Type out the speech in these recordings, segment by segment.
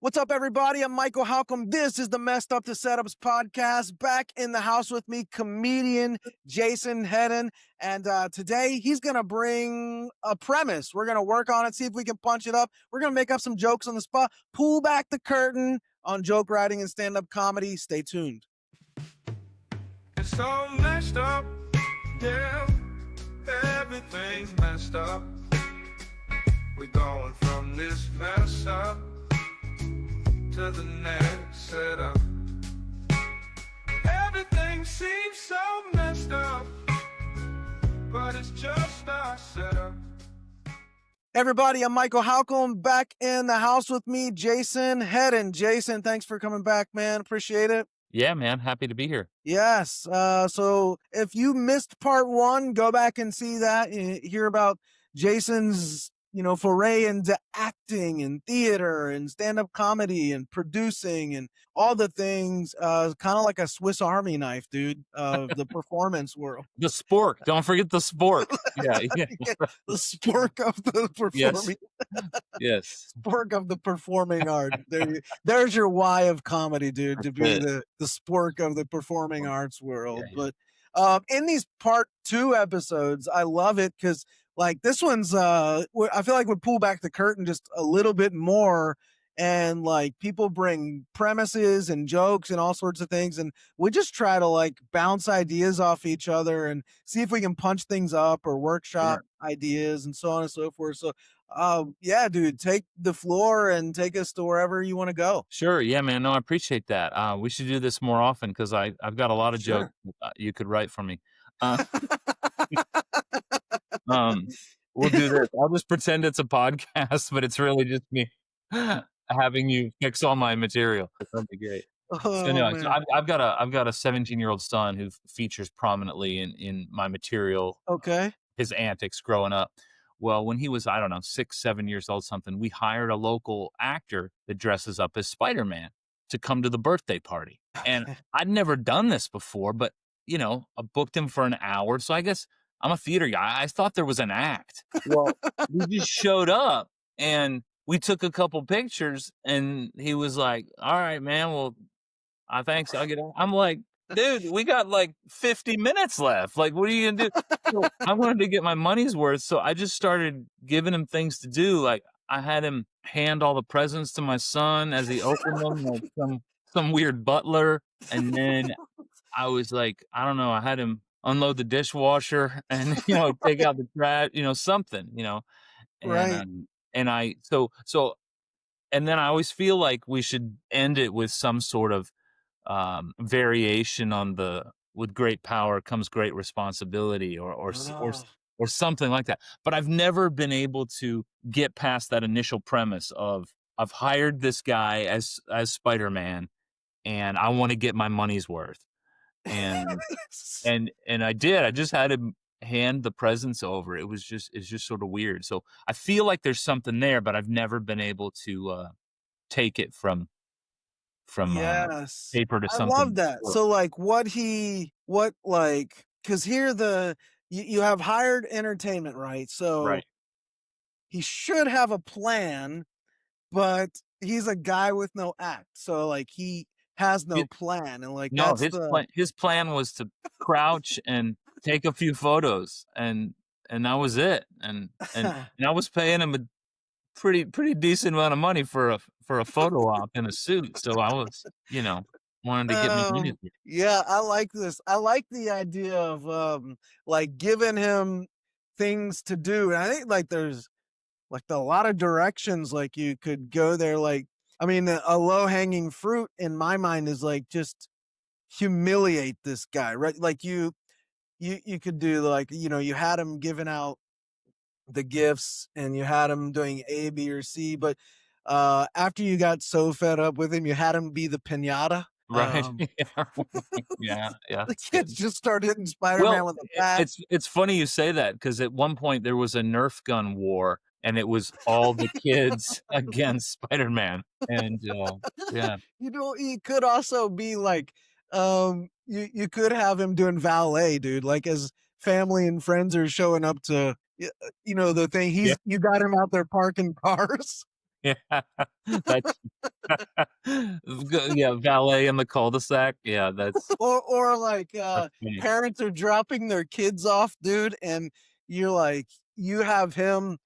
What's up, everybody? I'm Michael Halcomb. This is the Messed Up to Setups podcast. Back in the house with me, comedian Jason Hedden. And today he's going to bring a premise. We're going to work on it, see if we can punch it up. We're going to make up some jokes on the spot, pull back the curtain on joke writing and stand-up comedy. Stay tuned. It's all messed up, yeah, everything's messed up. We're going from this mess up to the next setup. Everything seems so messed up, but it's just our setup. Everybody, I'm Michael Halcomb. Back in the house with me, Jason Hedden. Jason, thanks for coming back, man. Appreciate it. Yeah, man. Happy to be here. Yes. So if you missed part one, go back and see that. Hear about Jason's, foray into acting and theater and stand-up comedy and producing and all the things. Kind of like a Swiss Army knife, dude, of the performance world. The spork. Don't forget the spork. Yeah. The spork of the performing. Yes. Spork of the performing art. There's your why of comedy, dude, to be the spork of the performing arts world. Yeah. But in these part two episodes, I love it because like this one's I feel like would pull back the curtain just a little bit more, and like people bring premises and jokes and all sorts of things, and we just try to like bounce ideas off each other and see if we can punch things up or workshop ideas and so on and so forth. So yeah, dude, take the floor and take us to wherever you want to go. Sure. Yeah, man. No, I appreciate that. We should do this more often because I've got a lot of jokes you could write for me. We'll do this. I'll just pretend it's a podcast, but it's really just me having you fix all my material. That'd be great. So I've got a 17-year-old son who features prominently in my material. Okay. His antics growing up. Well, when he was, 6, 7 years old, something, we hired a local actor that dresses up as Spiderman to come to the birthday party. And I'd never done this before, but I booked him for an hour. So I guess I'm a theater guy. I thought there was an act. Well, we just showed up and we took a couple pictures and he was like, all right, man, well, thanks. I'll get on. I'm like, dude, we got like 50 minutes left. Like, what are you going to do? So I wanted to get my money's worth. So I just started giving him things to do. Like I had him hand all the presents to my son as he opened them, like some weird butler. And then I was like, I don't know, I had him unload the dishwasher and, take out the trash, something, and, Right. And then I always feel like we should end it with some sort of variation on with great power comes great responsibility or something like that. But I've never been able to get past that initial premise of I've hired this guy as Spider-Man and I want to get my money's worth. And I did. I just had him hand the presents over. It's just sort of weird. So I feel like there's something there, but I've never been able to take it from paper to something. I love that. So like because here you have hired entertainment, right? So right. He should have a plan, but he's a guy with no act. So like he has no plan, and like no, his plan was to crouch and take a few photos, and that was it. And I was paying him a pretty decent amount of money for a photo op in a suit. So I was, wanted to get me money. Yeah, I like this. I like the idea of like giving him things to do, and I think like there's like a lot of directions like you could go there. Like, I mean, a low-hanging fruit in my mind is like just humiliate this guy, right? Like you could do like, you had him giving out the gifts and you had him doing A, B, or C, but after you got so fed up with him, you had him be the piñata. Right. Yeah. The kids just started hitting Spider-Man with a bat. It's funny you say that because at one point there was a Nerf gun war and it was all the kids against Spider-Man. And yeah. He could also be like, you could have him doing valet, dude. Like as family and friends are showing up to, the thing. You got him out there parking cars. Yeah. That's yeah, valet in the cul-de-sac. Yeah, Or like, that's funny. parents are dropping their kids off, dude, and you're like you have him,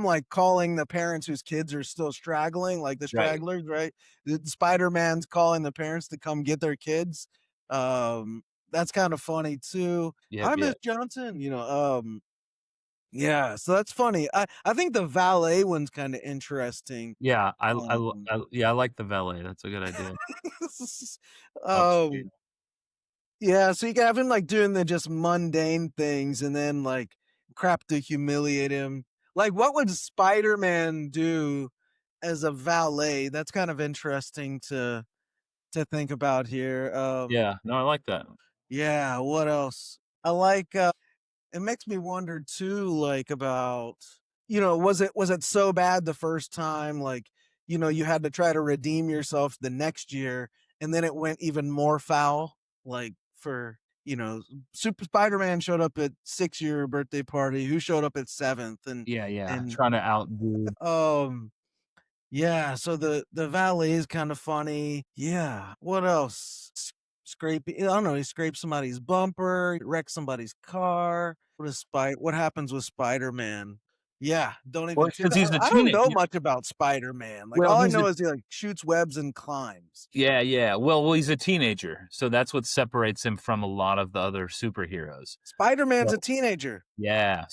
like, calling the parents whose kids are still straggling, like the Right. stragglers, right? The Spider-Man's calling the parents to come get their kids. That's kinda funny too. Yep, "Hi, Miss yep. Johnson," yeah, so that's funny. I think the valet one's kinda interesting. Yeah, Um yeah, I like the valet. That's a good idea. um Upscale. Yeah, so you can have him, like, doing the just mundane things and then, like, crap to humiliate him. Like, what would Spider-Man do as a valet? That's kind of interesting to think about here. Yeah, no, I like that. Yeah, what else? It makes me wonder too, like, about, was it so bad the first time, like, you had to try to redeem yourself the next year, and then it went even more foul, like, Super Spider-Man showed up at 6-year birthday party, who showed up at 7th, and Yeah, yeah, and, trying to outdo. um yeah, so the valet is kinda funny. Yeah, what else? Scraping, I don't know, he scrapes somebody's bumper, wrecks somebody's car. What happens with Spider-Man? Yeah, don't Well, even it's t because he's a I don't know teenager. much about Spider-Man, like, Well, all I he's a know is he, like, shoots webs and climbs. yeah, yeah. Well, he's a teenager, so that's what separates him from a lot of the other superheroes. Spider-Man's a So teenager. yeah,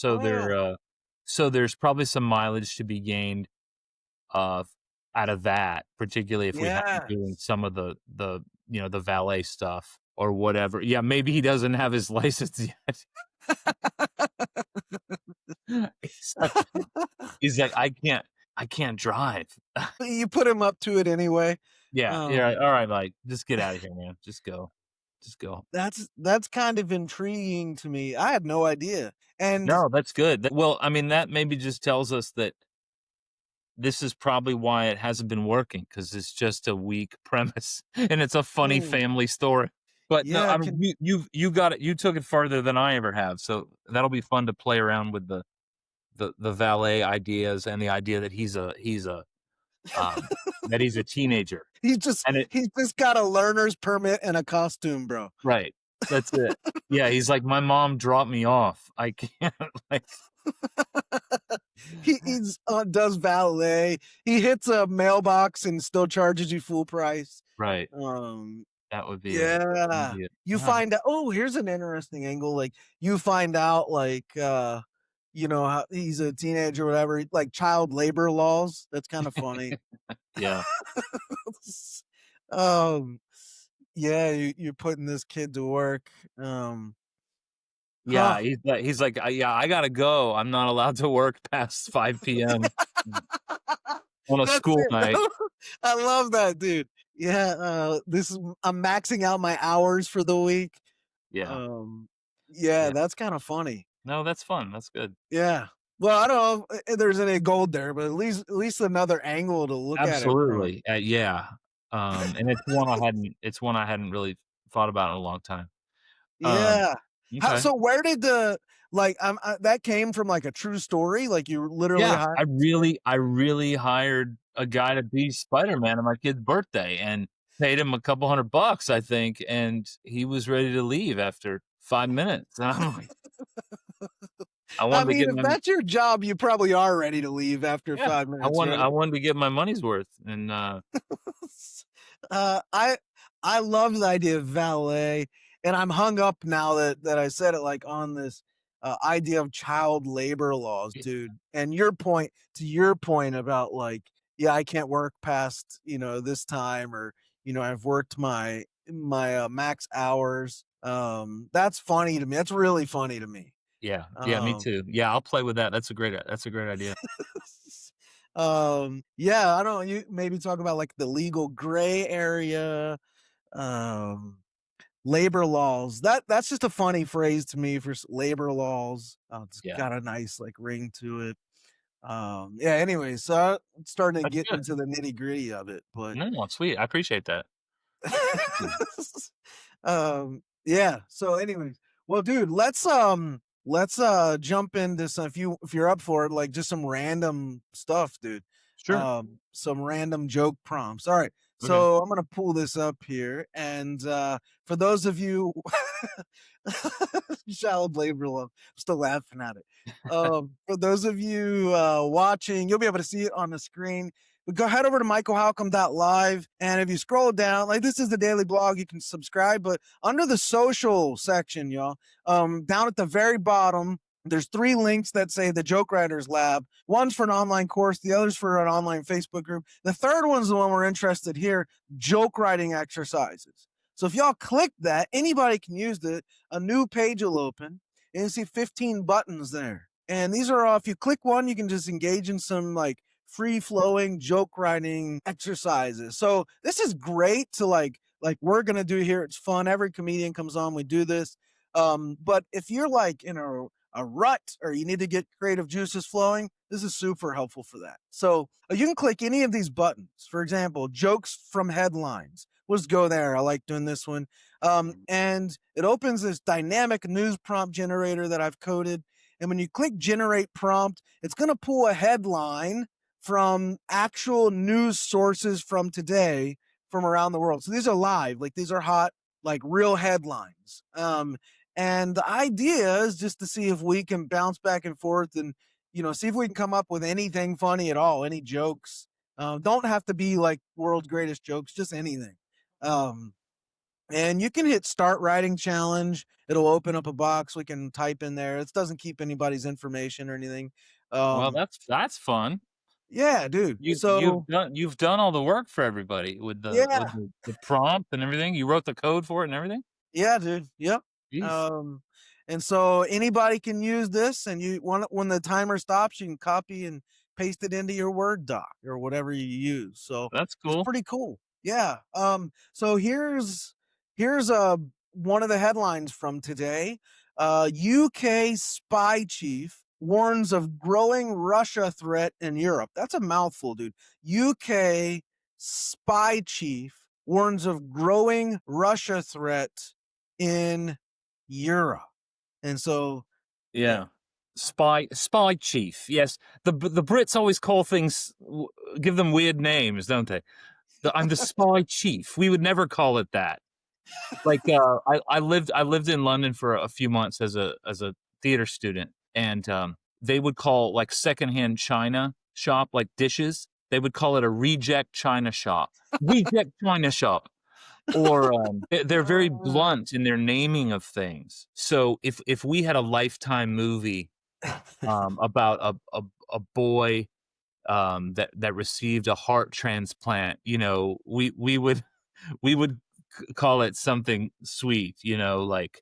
Oh, so there's probably some mileage to be gained, uh, out of that, particularly if we have him doing yes. some of the valet stuff or whatever. Yeah, maybe he doesn't have his license yet. He's like he's like, I can't drive." You put him up to it anyway. Yeah, yeah, Um "Alright, like, just get out of here, man. Just go. Just go." That's kind of intriguing to me. I had no idea. And No, that's good. Well, I mean, that maybe just tells us that this is probably why it hasn't been working because it's just a weak premise, and it's a funny mm, family story. But no, yeah, I mean, you got it, you took it farther than I ever have, so that'll be fun to play around with the valet ideas and the idea that um, he's a teenager, he's just and it he's just got a learner's permit and a costume, bro. right, that's it. Yeah, he's like, "My mom dropped me off. I can't," like Does valet. He hits a mailbox and still charges you full price. right, Um, that'd yeah. be it. You Alright. find out, oh, here's an interesting angle, like, you find out, like, how he's a teenager or whatever, like, child labor laws, that's kinda funny. Yeah. Um, yeah, you're putting this kid to work, Yeah, huh. he's like, yeah, I gotta go. I'm not allowed to work past 5 PM on a That's school it. night." I love that, dude. Yeah, I'm maxing out my hours for the week. Yeah, Um, yeah, yeah. that's kinda funny. No, that's fun, that's good. Yeah. Well, I don't know if there's any gold there, but at least another angle to look at it from. Absolutely, yeah, and it's one I hadn't really thought about in a long time. Um, Yeah. How okay. so where did the like, that came from, like, a true story? Like, you literally Yeah, hired. I really hired a guy to be Spider-Man on my kid's birthday and paid him a couple $100, I think, and he was ready to leave after 5 minutes, and I'm like, I I wanted to mean, get if my that's your job, you probably are ready to leave after yeah, 5 I minutes, wanted right? I wanted to get my money's worth, and, Uh, I I love the idea of valet, and I'm hung up now that I said it, like, on this, idea of child labor laws, dude, and your point about, like, yeah, I can't work past, this time, or, I've worked my max hours, that's funny to me, that's really funny to me. yeah, yeah, me Um too. Yeah, I'll play with that. That's a great idea. Yeah, I don't you maybe talk about, like, the legal gray area, um, labor laws. That's just a funny phrase to me for labor laws. It's Yeah, got a nice, like, ring to it. Yeah, anyway, so I'm starting to that's get good. into the nitty-gritty of it, but No, sweet, I appreciate that. Thank you. yeah, so anyways, well, dude, let's jump into some, if you're up for it, like, just some random stuff, dude. Sure. some random joke prompts. All right. Okay. So I'm gonna pull this up here. And for those of you shallow blade rule, I'm still laughing at it. For those of you watching, you'll be able to see it on the screen. But go head over to michaelhalcom.live. And if you scroll down, like this is the daily blog, you can subscribe. But under the social section, y'all, down at the very bottom, there's 3 links that say the Joke Writers Lab. One's for an online course, the other's for an online Facebook group. The third one's the one we're interested here, joke writing exercises. So if y'all click that, anybody can use it. A new page will open, and you see 15 buttons there. And these are all, if you click one, you can just engage in some like free flowing joke writing exercises. So this is great to like we're gonna do here. It's fun. Every comedian comes on, we do this. But if you're like in a rut or you need to get creative juices flowing, this is super helpful for that. So you can click any of these buttons. For example, jokes from headlines. We'll just go there. I like doing this one. And it opens this dynamic news prompt generator that I've coded. And when you click generate prompt, it's going to pull a headline from actual news sources from today from around the world. So these are live, like these are hot, like real headlines. And the idea is just to see if we can bounce back and forth and, see if we can come up with anything funny at all, any jokes. Don't have to be like world's greatest jokes, just anything. And you can hit start writing challenge. It'll open up a box we can type in there. It doesn't keep anybody's information or anything. Well, Um, that's fun. yeah, dude. So You've done all the work for everybody with yeah, the prompt and everything. You wrote the code for it and everything? yeah, dude. Yep. Jeez. Um, and so anybody can use this, and you want when the timer stops, you can copy and paste it into your Word doc or whatever you use. So That's it's cool. pretty cool. Yeah. So here's one of the headlines from today. UK spy chief warns of growing Russia threat in Europe. That's a mouthful, dude. UK spy chief warns of growing Russia threat in Europe. And so, yeah, Yeah. Spy chief. Yes. The Brits always call things give them weird names, don't they? I'm the spy chief. We would never call it that. Like I lived in London for a few months as a theater student, and they would call like secondhand china shop, like dishes, they would call it a reject china shop. Reject china shop. Or they're very uh, blunt in their naming of things. So if we had a Lifetime movie about a boy that received a heart transplant, we would call it something sweet, like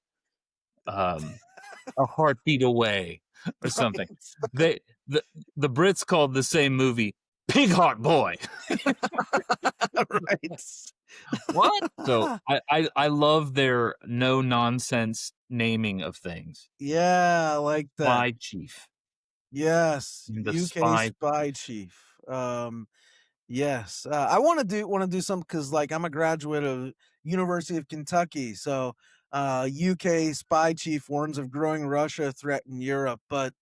a heartbeat away or something. right, They the Brits called the same movie Pig Heart Boy. right. What? So I love their no nonsense naming of things. Yeah, I like that. Spy chief. Yes, The UK spy. spy chief. Yes, I want to do something because like I'm a graduate of University of Kentucky, so UK spy chief warns of growing Russia threat in Europe, but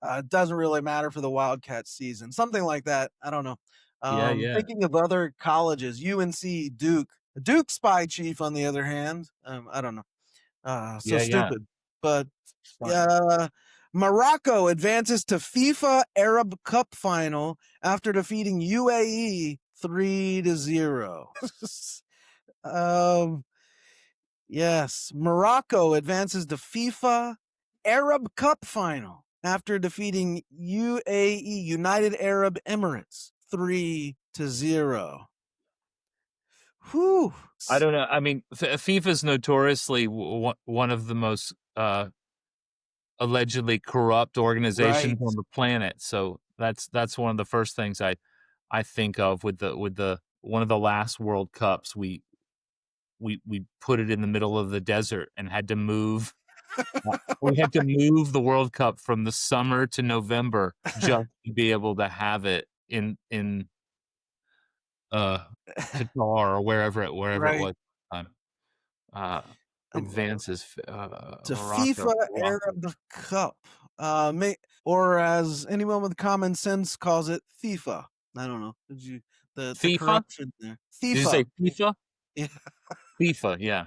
it doesn't really matter for the Wildcat season, something like that. I don't know. Yeah, yeah. Thinking of other colleges, UNC, Duke spy chief, on the other hand, I don't know. So Yeah, yeah. stupid, but Spy. yeah. Morocco advances to FIFA Arab Cup final after defeating UAE 3-0. um, yes, Morocco advances to FIFA Arab Cup final after defeating UAE United Arab Emirates 3-0. Whew. I don't know. I mean, FIFA's notoriously one of the most allegedly corrupt organizations Right. on the planet. So that's one of the first things I think of with the one of the last World Cups. We put it in the middle of the desert and had to move. We had to move the World Cup from the summer to November just to be able to have it in uh Qatar or wherever it Right. was. Um, uh, Um, advances to Morocco. FIFA Morocco. Arab Cup. Or as anyone with common sense calls it, FIFA. I don't know. Did you the FIFA? corruption there? Did you FIFA. say FIFA? Yeah, FIFA, yeah.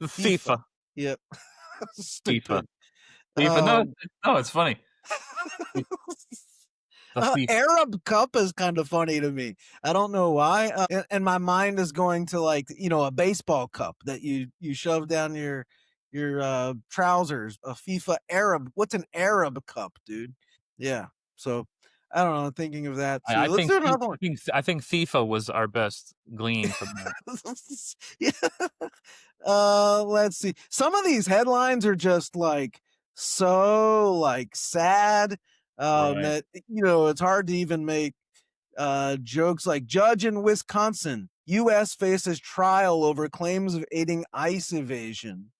FIFA. FIFA. Yep. FIFA. Stupid. FIFA. No, Um no, it's funny. The FIFA. Arab Cup is kind of funny to me. I don't know why. And my mind is going to like a baseball cup that you shove down your trousers. A FIFA Arab. What's an Arab Cup, dude? Yeah. So I don't know. Thinking of that too. I Let's think do Fi another one. I think FIFA was our best glean from that. Yeah. Let's see. Some of these headlines are just like so like sad. Right. That it's hard to even make jokes like judge in Wisconsin. US faces trial over claims of aiding ICE evasion.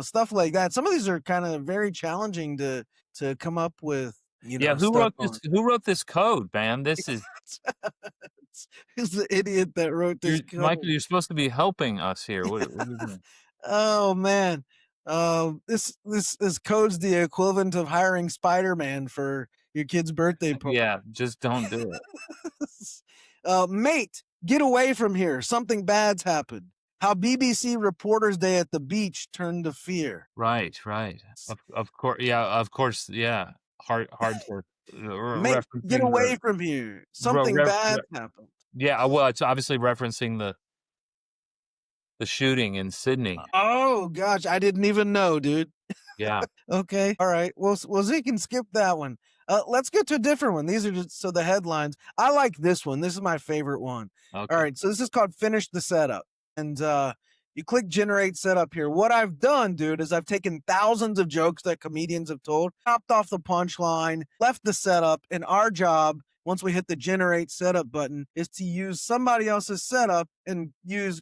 Stuff like that. Some of these are kind of very challenging to come up with, Yeah, stuff on. who wrote this code, man? This is Who's the idiot that wrote this code? Michael, you're supposed to be helping us here. What are you doing? Oh man. This code's the equivalent of hiring Spiderman for your kid's birthday party. Yeah, just don't do it. Mate, get away from here. Something bad's happened. How BBC Reporters Day at the beach turned to fear. Right, right. Of course, yeah, of course, yeah. Hard to Mate, get referencing away from here. re Something re bad re happened. yeah, well, it's obviously referencing the shooting in Sydney. Oh gosh, I didn't even know, dude. Yeah, Okay. All right. Well, Zeke can skip that one. Let's get to a different one. These are just so the headlines. I like this one. This is my favorite one. All okay. right. So this is called Finish the Setup. And you click generate setup here. What I've done, dude, is I've taken thousands of jokes that comedians have told, chopped off the punchline, left the setup, and our job, once we hit the generate setup button, is to use somebody else's setup and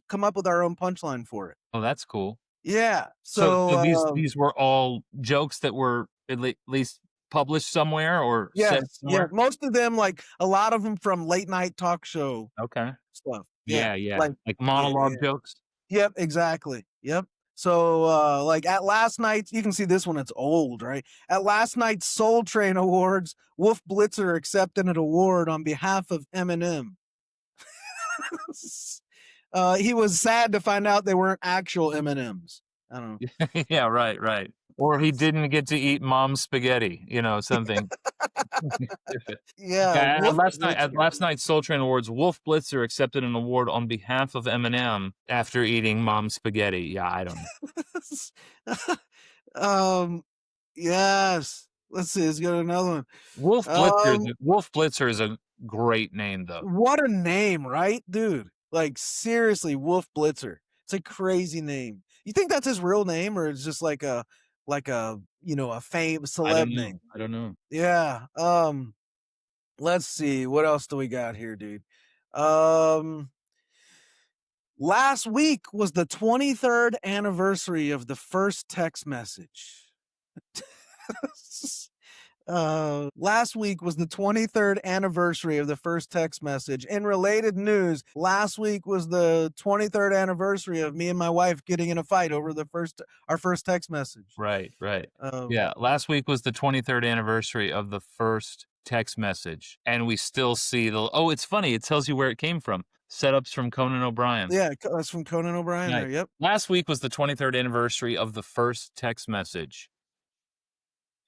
come up with our own punchline for it. Oh, that's cool. Yeah. So So these were all jokes that were at least published somewhere or said yes, yeah, somewhere? most of them, like, a lot of them from late night talk show Okay. stuff. Yeah, Yeah, yeah. like Like yeah, monologue yeah. jokes? Yep, exactly. Yep. So, like, at last night's you can see this one, it's old, right? At last night's Soul Train Awards, Wolf Blitzer accepted an award on behalf of Eminem. He was sad to find out they weren't actual M&Ms. I don't know. Yeah, right, right. Or he didn't get to eat mom's spaghetti, something. Yeah, Yeah, Wolf at Blitzer. last night's Soul Train Awards, Wolf Blitzer accepted an award on behalf of Eminem after eating mom's spaghetti. Yeah, I don't know. Um, yes. Let's see, let's go to another one. Wolf Blitzer is a great name though. What a name, right, dude? Like seriously, Wolf Blitzer. It's a crazy name. You think that's his real name, or it's just a fame I don't celeb know. name? I don't know. Yeah. Let's see. What else do we got here, dude? Um, Last week was the 23rd anniversary of the first text message. Last week was the 23rd anniversary of the first text message. In related news, last week was the 23rd anniversary of me and my wife getting in a fight over our first text message. Right, right. Um, Yeah, last week was the 23rd anniversary of the first text message, and we still see oh, it's funny, it tells you where it came from. Setups from Conan O'Brien. yeah, that's from Conan O'Brien Right. there. Yep. Last week was the 23rd anniversary of the first text message.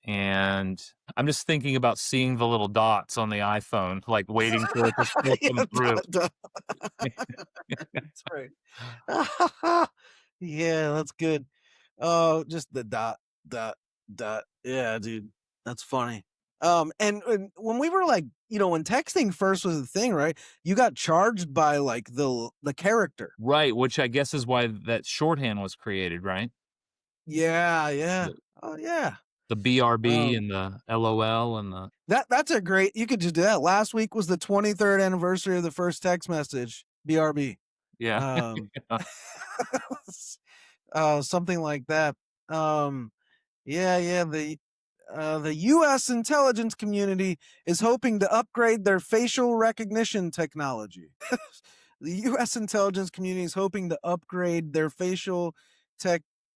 And I'm just thinking about seeing the little dots on the iPhone, like waiting for it to still come through. That's right. Yeah, that's good. Oh, just the dot, dot, dot. Yeah, dude, that's funny. And when we were like, when texting first was the thing, right? You got charged by like the character. Right, which I guess is why that shorthand was created, right? Yeah, yeah. The Oh, yeah. the BRB Um, and the LOL and the that's a great. You could just do that. Last week was the 23rd anniversary of the first text message. BRB. yeah. Um, something like that. Yeah, yeah. The U.S. intelligence community is hoping to upgrade their facial recognition technology. The U.S. intelligence community is hoping to upgrade their facial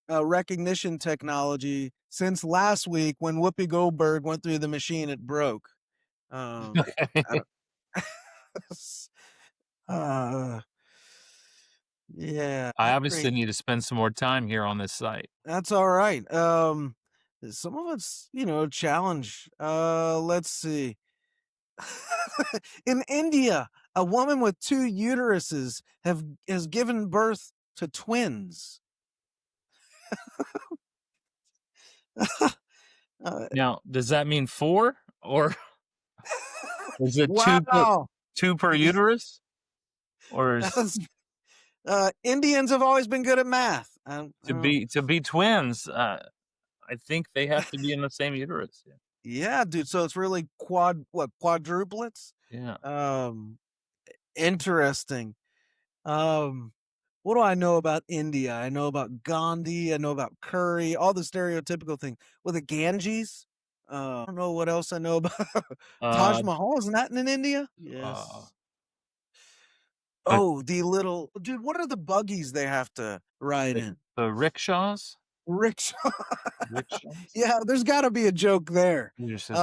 recognition technology since last week when Whoopi Goldberg went through the machine, it broke. I don't uh, yeah, I not obviously great. need to spend some more time here on this site. That's alright. Some of it's, challenge. Let's see. In India, a woman with 2 uteruses has given birth to twins. Uh, Now, does that mean 4 or is it 2 wow. 2 per uterus? Or is That's Indians have always been good at math. I don't know. to be twins, I think they have to be in the same uterus. Yeah. Yeah, dude, so it's really quadruplets? Yeah. Um, Interesting. Um, what do I know about India? I know about Gandhi, I know about curry, all the stereotypical things. Well, the Ganges? I don't know what else I know about Taj Uh, Mahal, isn't that in India? uh, Yes. but Oh, the little dude, what are the buggies they have to ride the in? the rickshaws? Rickshaw. Rickshaws? Yeah, there's gotta be a joke there. Interesting.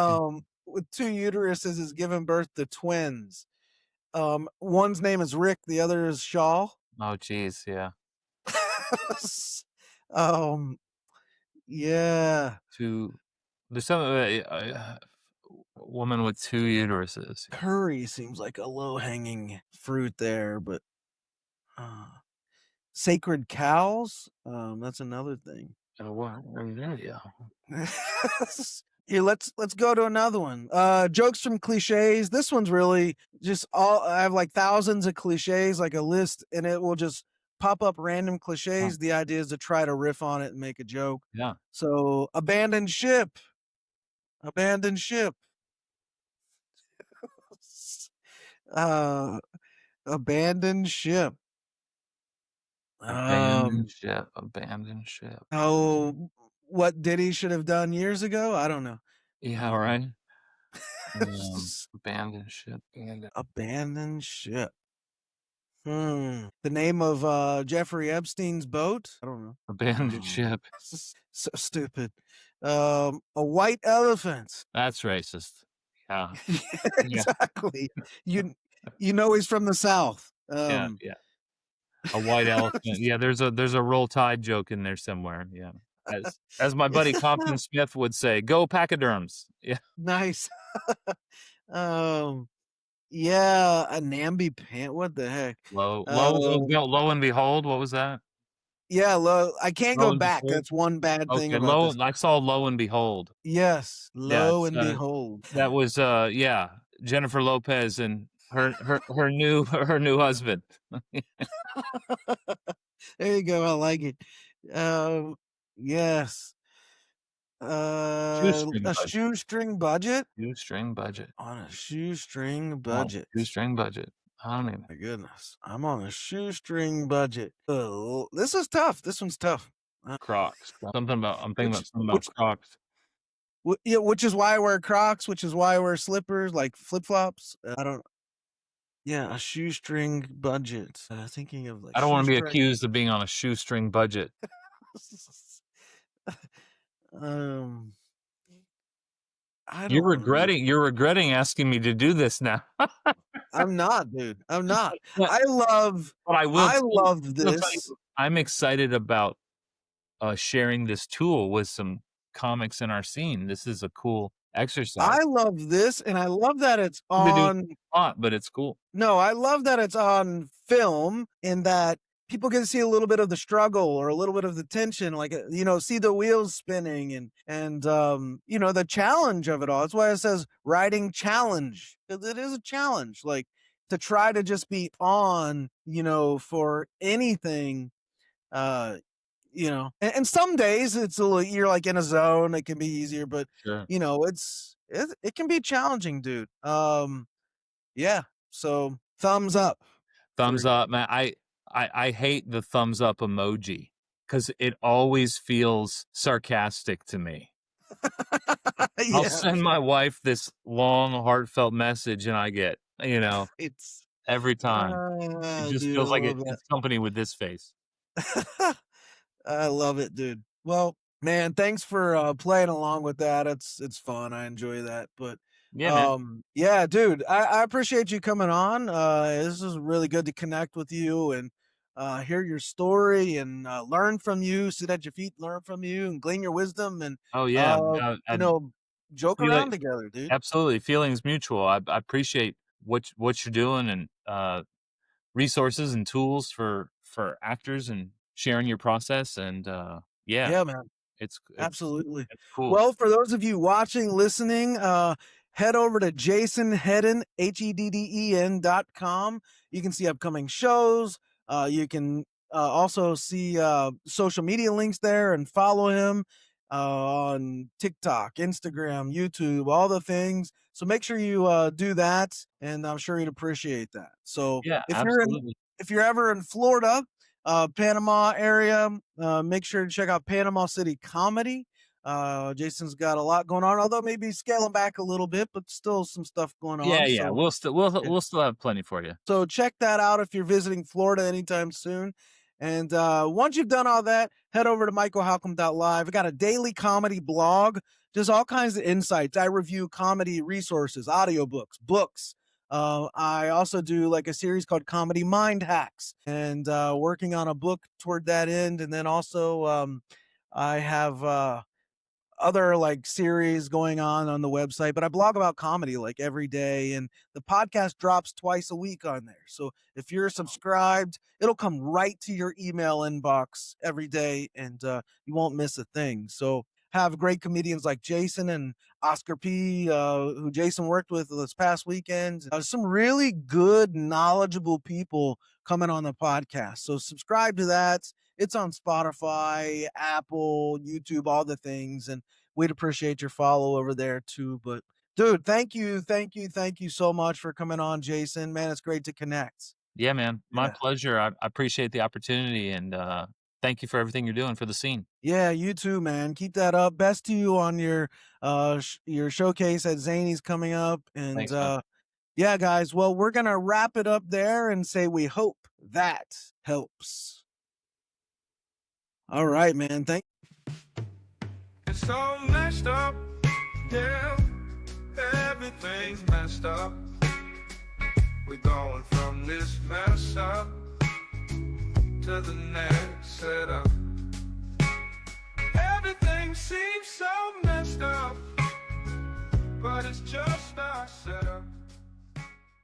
With 2 uteruses is giving birth to twins. One's name is Rick, the other is Shaw. Oh, geez, yeah. Um, yeah, Two there's some, woman with 2 uteruses. curry seems like a low-hanging fruit there, but, uh, sacred cows? That's another thing. What? Yeah. Here, let's go to another one. Jokes from cliches. This one's really just all I have like thousands of cliches, like a list, and it will just pop up random Huh. cliches. The idea is to try to riff on it and make a joke. Yeah. So, abandoned ship, abandoned ship. Uh, abandoned ship. Abandoned Um, ship, abandoned ship. oh, what Diddy should have done years ago? I don't know. Yeah, Um, right? Abandoned ship, abandoned ship. The name of, Jeffrey Epstein's boat? I don't know. abandoned ship. This is so stupid. A white elephant. That's racist. Yeah. Yeah, Exactly. You you know he's from the South. yeah, yeah. A white elephant. Yeah, there's a Roll Tide joke in there somewhere, yeah. As my buddy Compton Smith would say, "Go pachyderms." Yeah. Nice. Um, yeah, a namby pant what the heck? Lo and behold, what was that? Yeah, I can't Lo go and back, behold? that's one bad thing Okay, about lo this. I saw Lo and Behold. Yes, Yeah, lo it's, and behold. that was, yeah, Jennifer Lopez and her new her new husband. There you go, I like it. Um, yes. Shoestring A budget. shoestring budget? Shoestring budget. On a shoestring I'm on a budget. shoestring budget. I don't even My goodness, I'm on a shoestring budget. Oh, this is tough. This one's tough. Crocs. I'm thinking Which about something about which Crocs. yeah, which is why I wear Crocs, which is why I wear slippers, like flip-flops. I don't yeah, a shoestring budget. Thinking of like I don't wanna be shoestring. accused of being on a shoestring budget. Um, I don't know. You're regretting asking me to do this now. I'm not, dude. I'm not. But I love but I will tell this. you, I'm excited about, sharing this tool with some comics in our scene. This is a cool exercise. I love this, and I love that it's To do on a lot, but it's cool. no, I love that it's on film and that people get to see a little bit of the struggle or a little bit of the tension, like, see the wheels spinning and the challenge of it all. That's why it says writing challenge, 'cause it is a challenge, like, to try to just be on, for anything, uh, and some days it's a little you're, like, in a zone, it can be easier, but, Sure. it can be challenging, dude. Yeah, so thumbs up Thumbs for up, man. I hate the thumbs up emoji because it always feels sarcastic to me. I'll yeah, send my wife this long, heartfelt message, and I get, it's every time. It just dude, I feels like love it's company with this face. that. I love it, dude. Well, man, thanks for, playing along with that. It's fun, I enjoy that, but, Yeah, man. Yeah, dude, I appreciate you coming on. This is really good to connect with you and hear your story and learn from you, sit at your feet, learn from you, and glean your wisdom and Oh, yeah. you And know, joke feel it around together, dude. absolutely, feelings mutual. I appreciate what you're doing and, resources and tools for actors and sharing your process and, yeah, Yeah, man. it's Absolutely. it's cool. Well, for those of you watching, listening, head over to Jason Hedden, HEDDEN.com. You can see upcoming shows. You can also see social media links there and follow him on TikTok, Instagram, YouTube, all the things. So make sure you do that, and I'm sure he'd appreciate that. So Yeah, absolutely. if you're ever in Florida, Panama area, make sure to check out Panama City Comedy. Jason's got a lot going on, although maybe scaling back a little bit, but still some stuff going Yeah, on. yeah, So yeah. we'll still have plenty for you. So check that out if you're visiting Florida anytime soon. And once you've done all that, head over to michaelhalcomb.live. I got a daily comedy blog, just all kinds of insights. I review comedy resources, audiobooks, books. I also do like a series called Comedy Mind Hacks and working on a book toward that end. And then also I have other like series going on the website, but I blog about comedy like every day, and the podcast drops twice a week on there. So if you're subscribed, it'll come right to your email inbox every day, and you won't miss a thing. So have great comedians like Jason and Oscar P, who Jason worked with this past weekend. Some really good, knowledgeable people coming on the podcast. So subscribe to that. It's on Spotify, Apple, YouTube, all the things. And we'd appreciate your follow over there too. But dude, thank you so much for coming on, Jason. Man, it's great to connect. Yeah, man. My Yeah. pleasure. I appreciate the opportunity and, thank you for everything you're doing for the scene. Yeah, you too, man. Keep that up. Best to you on your showcase at Zany's coming up. And Thanks, man. yeah, guys. Well, we're gonna wrap it up there and say we hope that helps. All right, man. It's all messed up, yeah. Everything's messed up. We're going from this mess up to the next setup. Everything seems so messed up, but it's just our setup.